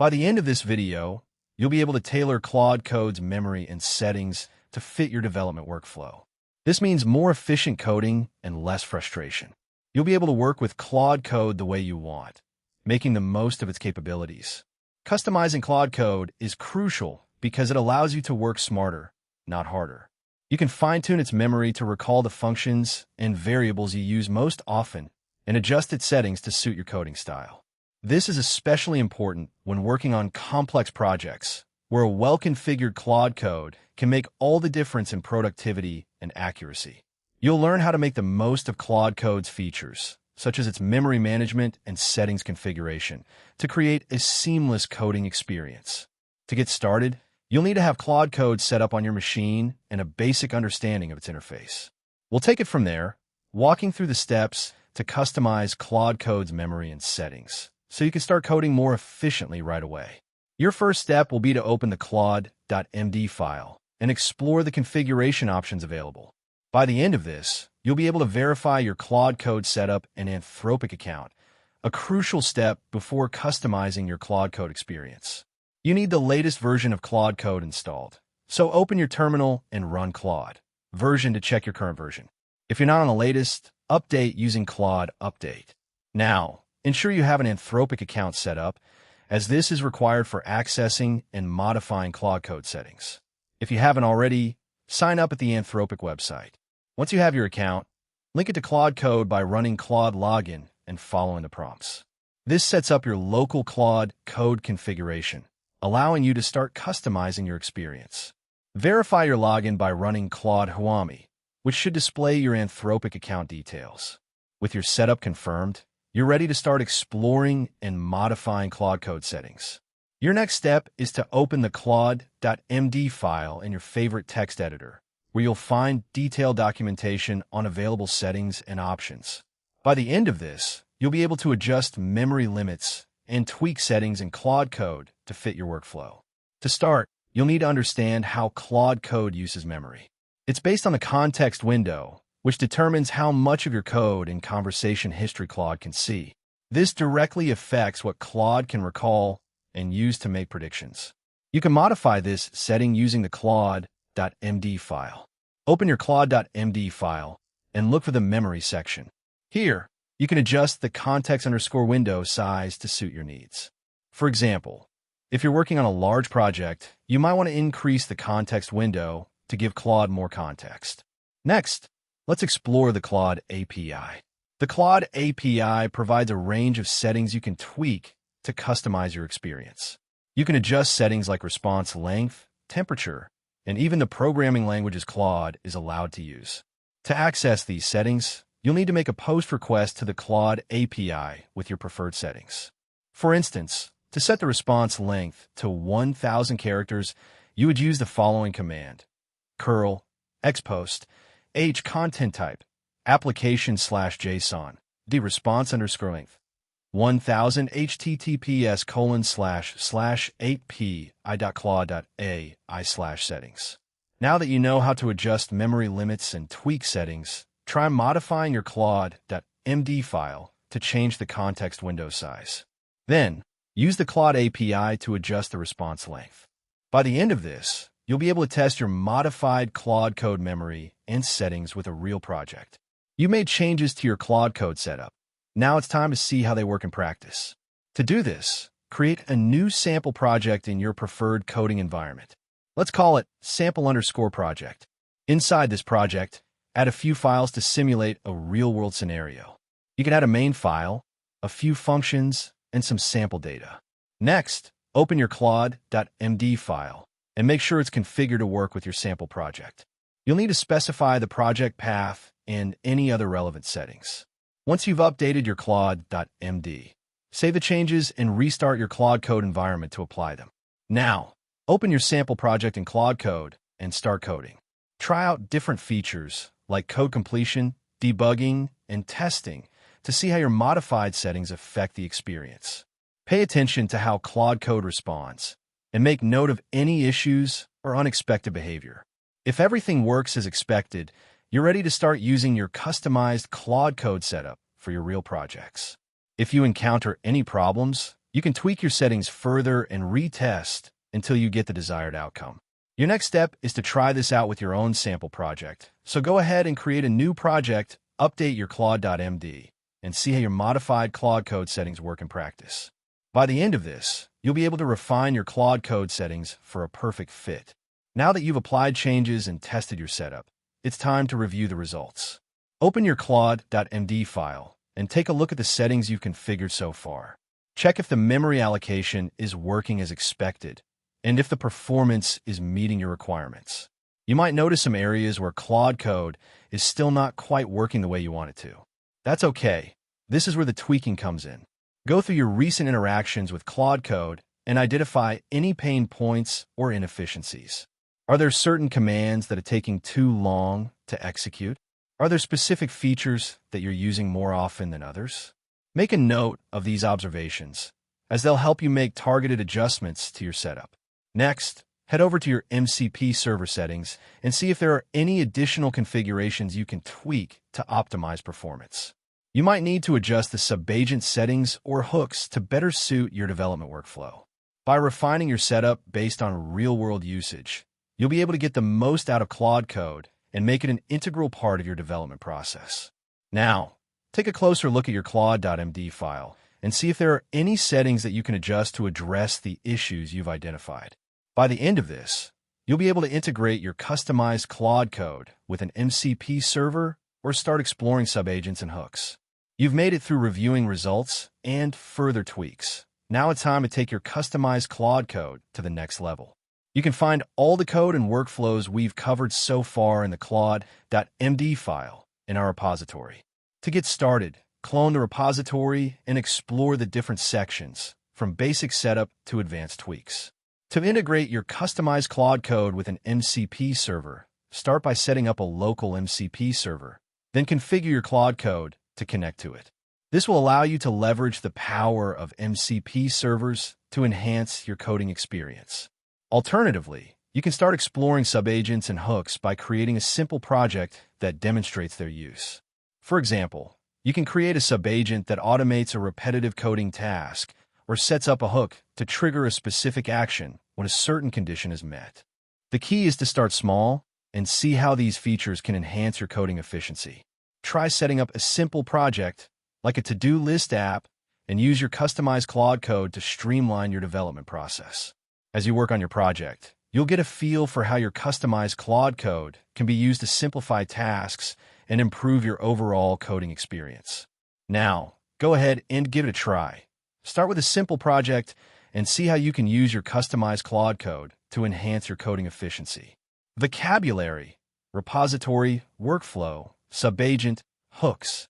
By the end of this video, you'll be able to tailor Claude Code's memory and settings to fit your development workflow. This means more efficient coding and less frustration. You'll be able to work with Claude Code the way you want, making the most of its capabilities. Customizing Claude Code is crucial because it allows you to work smarter, not harder. You can fine-tune its memory to recall the functions and variables you use most often and adjust its settings to suit your coding style. This is especially important when working on complex projects, where a well-configured Claude Code can make all the difference in productivity and accuracy. You'll learn how to make the most of Claude Code's features, such as its memory management and settings configuration, to create a seamless coding experience. To get started, you'll need to have Claude Code set up on your machine and a basic understanding of its interface. We'll take it from there, walking through the steps to customize Claude Code's memory and settings, so you can start coding more efficiently right away. Your first step will be to open the Clod.md file and explore the configuration options available. By the end of this, you'll be able to verify your Claude Code setup and Anthropic account, a crucial step before customizing your Claude Code experience. You need the latest version of Claude Code installed, so open your terminal and run Claude version to check your current version. If you're not on the latest, update using Claude Update. Now, ensure you have an Anthropic account set up, as this is required for accessing and modifying Claude Code settings. If you haven't already, sign up at the Anthropic website. Once you have your account, link it to Claude Code by running Claude Login and following the prompts. This sets up your local Claude Code configuration, allowing you to start customizing your experience. Verify your login by running Claude Huami, which should display your Anthropic account details. With your setup confirmed, you're ready to start exploring and modifying Claude Code settings. Your next step is to open the Clod.md file in your favorite text editor, where you'll find detailed documentation on available settings and options. By the end of this, you'll be able to adjust memory limits and tweak settings in Claude Code to fit your workflow. To start, you'll need to understand how Claude Code uses memory. It's based on the context window, which determines how much of your code and conversation history Claude can see. This directly affects what Claude can recall and use to make predictions. You can modify this setting using the Clod.md file. Open your Clod.md file and look for the memory section. Here, you can adjust the context_window size to suit your needs. For example, if you're working on a large project, you might want to increase the context window to give Claude more context. Next, let's explore the Claude API. The Claude API provides a range of settings you can tweak to customize your experience. You can adjust settings like response length, temperature, and even the programming languages Claude is allowed to use. To access these settings, you'll need to make a post request to the Claude API with your preferred settings. For instance, to set the response length to 1,000 characters, you would use the following command: curl xpost h content type application/json d response_length 1000 https://8pi.claude.ai/settings. Now that you know how to adjust memory limits and tweak settings, try modifying your Clod.md file to change the context window size. Then, use the Claude API to adjust the response length. By the end of this, you'll be able to test your modified Claude Code memory and settings with a real project. You made changes to your Claude Code setup. Now it's time to see how they work in practice. To do this, create a new sample project in your preferred coding environment. Let's call it sample_project. Inside this project, add a few files to simulate a real-world scenario. You can add a main file, a few functions, and some sample data. Next, open your Clod.md file and make sure it's configured to work with your sample project. You'll need to specify the project path and any other relevant settings. Once you've updated your Clod.md, save the changes and restart your Claude Code environment to apply them. Now, open your sample project in Claude Code and start coding. Try out different features like code completion, debugging, and testing to see how your modified settings affect the experience. Pay attention to how Claude Code responds and make note of any issues or unexpected behavior. If everything works as expected, you're ready to start using your customized Claude Code setup for your real projects. If you encounter any problems, You can tweak your settings further and retest until you get the desired outcome. Your next step is to try this out with your own sample project. So go ahead and create a new project, update your Clod.md, and see how your modified Claude Code settings work in practice. By the end of this, you'll be able to refine your Claude Code settings for a perfect fit. Now that you've applied changes and tested your setup, it's time to review the results. Open your Clod.md file and take a look at the settings you've configured so far. Check if the memory allocation is working as expected and if the performance is meeting your requirements. You might notice some areas where Claude Code is still not quite working the way you want it to. That's okay. This is where the tweaking comes in. Go through your recent interactions with Claude Code and identify any pain points or inefficiencies. Are there certain commands that are taking too long to execute? Are there specific features that you're using more often than others? Make a note of these observations, as they'll help you make targeted adjustments to your setup. Next, head over to your MCP server settings and see if there are any additional configurations you can tweak to optimize performance. You might need to adjust the subagent settings or hooks to better suit your development workflow. By refining your setup based on real-world usage, you'll be able to get the most out of Claude Code and make it an integral part of your development process. Now, take a closer look at your Clod.md file and see if there are any settings that you can adjust to address the issues you've identified. By the end of this, you'll be able to integrate your customized Claude Code with an MCP server or start exploring subagents and hooks. You've made it through reviewing results and further tweaks. Now it's time to take your customized Claude Code to the next level. You can find all the code and workflows we've covered so far in the Clod.md file in our repository. To get started, clone the repository and explore the different sections, from basic setup to advanced tweaks. To integrate your customized Claude Code with an MCP server, start by setting up a local MCP server, then configure your Claude Code to connect to it. This will allow you to leverage the power of MCP servers to enhance your coding experience. Alternatively, you can start exploring subagents and hooks by creating a simple project that demonstrates their use. For example, you can create a subagent that automates a repetitive coding task or sets up a hook to trigger a specific action when a certain condition is met. The key is to start small and see how these features can enhance your coding efficiency. Try setting up a simple project like a to-do list app and use your customized Claude Code to streamline your development process. As you work on your project, you'll get a feel for how your customized Claude Code can be used to simplify tasks and improve your overall coding experience. Now, go ahead and give it a try. Start with a simple project and see how you can use your customized Claude Code to enhance your coding efficiency. Vocabulary, repository, workflow, subagent, hooks.